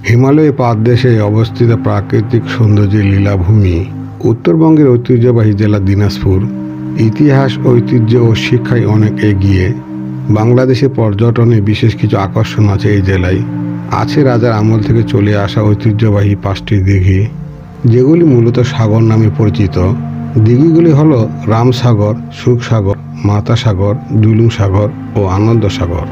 হিমালয় পাদদেশে অবস্থিত প্রাকৃতিক সৌন্দর্যের লীলাভূমি উত্তরবঙ্গের ঐতিহ্যবাহী জেলা দিনাজপুর ইতিহাস, ঐতিহ্য ও শিক্ষায় অনেক এগিয়ে। বাংলাদেশে পর্যটনে বিশেষ কিছু আকর্ষণ আছে এই জেলায়। আছে রাজার আমল থেকে চলে আসা ঐতিহ্যবাহী 5টি দিঘি, যেগুলি মূলত সাগর নামে পরিচিত। দিঘিগুলি হল রামসাগর, সুখসাগর, মাতাসাগর, জুলুম সাগর ও আনন্দ সাগর।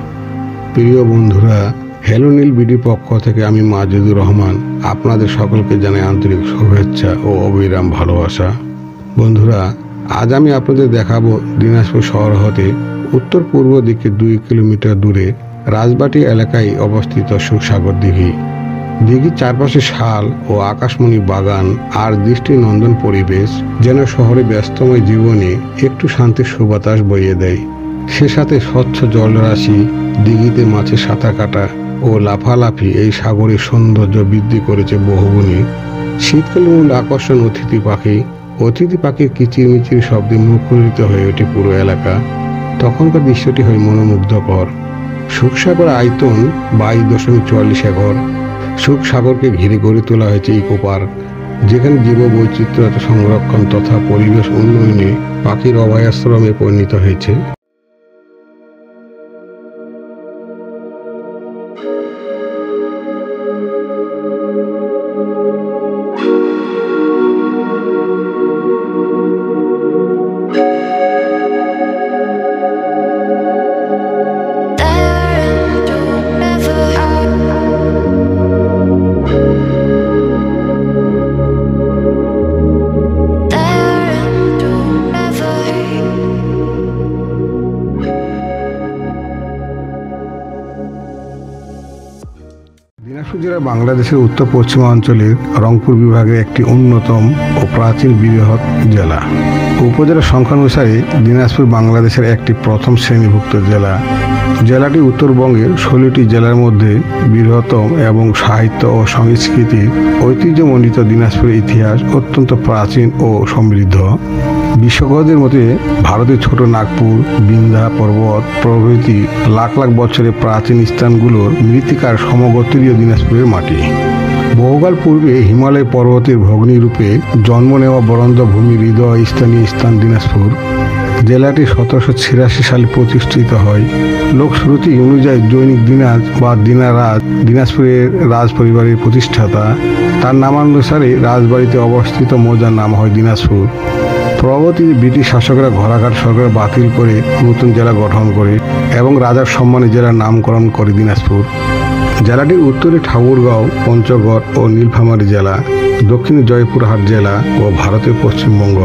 প্রিয় বন্ধুরা, হ্যালো নীল বিডির পক্ষ থেকে আমি মাজেদুর রহমান আপনাদের সকলকে জানাই আন্তরিক শুভেচ্ছা ও অবিরাম ভালোবাসা। বন্ধুরা, আজ আমি আপনাদের দেখাবো দিনাজপুর শহর হতে উত্তর পূর্ব দিকে 2 কিলোমিটার দূরে রাজবাটি এলাকায় অবস্থিত সুখসাগর দিঘি। দিঘির চারপাশে শাল ও আকাশমণি বাগান আর দৃষ্টিনন্দন পরিবেশ যেন শহরে ব্যস্তময় জীবনে একটু শান্তির সুবাতাস বইয়ে দেয়। সে সাথে স্বচ্ছ জলরাশি, দিঘিতে মাছের সাঁতার কাটা ও লাফালাফি এই সাগরের সৌন্দর্য বৃদ্ধি করেছে বহুগুণে। শীতকালীন মূল আকর্ষণ অতিথি পাখির কিচিরমিচির শব্দে মুখরিত হয়ে ওঠে পুরো এলাকা। তখনকার দৃশ্যটি হয় মনোমুগ্ধকর। সুখসাগর আয়তন 22.44 একর। সুখসাগরকে ঘিরে গড়ে তোলা হয়েছে ইকো পার্ক, যেখানে জীববৈচিত্র্য সংরক্ষণ তথা পরিবেশ উন্নয়নে পাখির অভয়াশ্রমে পরিণত হয়েছে। দিনাজপুর জেলা বাংলাদেশের উত্তর পশ্চিমাঞ্চলের রংপুর বিভাগের একটি অন্যতম ও প্রাচীন বৃহৎ জেলা। উপজেলা সংখ্যা অনুসারে দিনাজপুর বাংলাদেশের একটি প্রথম শ্রেণীভুক্ত জেলা। জেলাটি উত্তরবঙ্গের 16টি জেলার মধ্যে বৃহত্তম এবং সাহিত্য ও সংস্কৃতির ঐতিহ্যমণ্ডিত দিনাজপুরের ইতিহাস অত্যন্ত প্রাচীন ও সমৃদ্ধ। বিশ্বকদের মতে ভারতের ছোট নাগপুর, বিন্ধ্যা পর্বত প্রভৃতি লাখ লাখ বছরের প্রাচীন স্থানগুলোর মৃত্তিকার সমগোত্রীয় দিনাজপুরের মাটি। বহুকাল পূর্বে হিমালয় পর্বতের ভগ্নিরূপে জন্ম নেওয়া বরন্দ ভূমির হৃদয় স্থানীয় স্থান দিনাজপুর। জেলাটি 1786 সালে প্রতিষ্ঠিত হয়। লোকশ্রুতি অনুযায়ী জৈনিক দিনাজ বা দিনারাজ দিনাজপুরের রাজ পরিবারের প্রতিষ্ঠাতা। তার নামানুসারে রাজবাড়িতে অবস্থিত মৌজার নাম হয় দিনাজপুর। পরবর্তীতে ব্রিটিশ শাসকরা ঘোড়াঘাট সরকার বাতিল করে নতুন জেলা গঠন করে এবং রাজার সম্মানে জেলার নামকরণ করে দিনাজপুর। জেলাটির উত্তরে ঠাকুরগাঁও, পঞ্চগড় ও নীলফামারী জেলা, দক্ষিণে জয়পুরহাট জেলা ও ভারতের পশ্চিমবঙ্গ,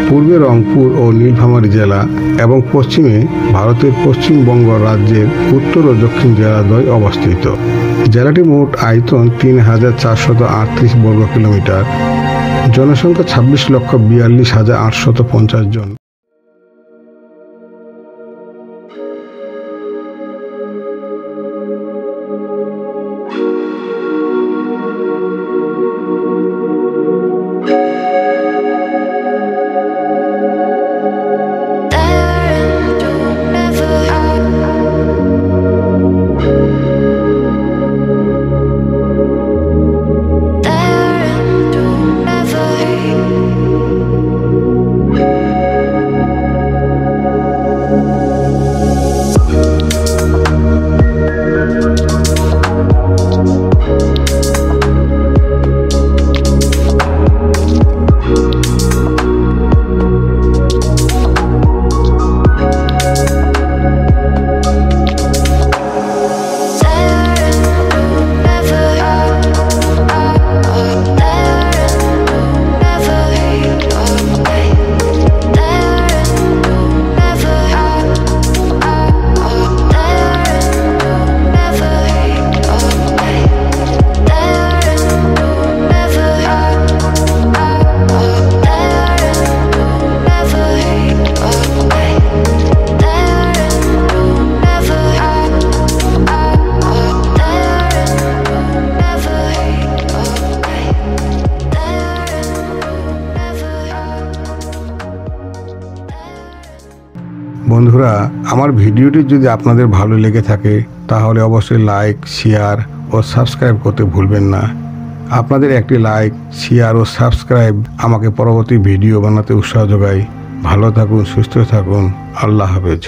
পূর্বে রংপুর ও নীলফামারী জেলা এবং পশ্চিমে ভারতের পশ্চিমবঙ্গ রাজ্যের উত্তর ও দক্ষিণ জেলাদ্বয় অবস্থিত। জেলাটি মোট আয়তন 3,438 বর্গ কিলোমিটার। জনসংখ্যা 26,42,850 জন। বন্ধুরা, আমার ভিডিওটি যদি আপনাদের ভালো লেগে থাকে তাহলে অবশ্যই লাইক, শেয়ার ও সাবস্ক্রাইব করতে ভুলবেন না। আপনাদের একটি লাইক, শেয়ার ও সাবস্ক্রাইব আমাকে পরবর্তী ভিডিও বানাতে উৎসাহ যোগায়। ভালো থাকুন, সুস্থ থাকুন। আল্লাহ হাফেজ।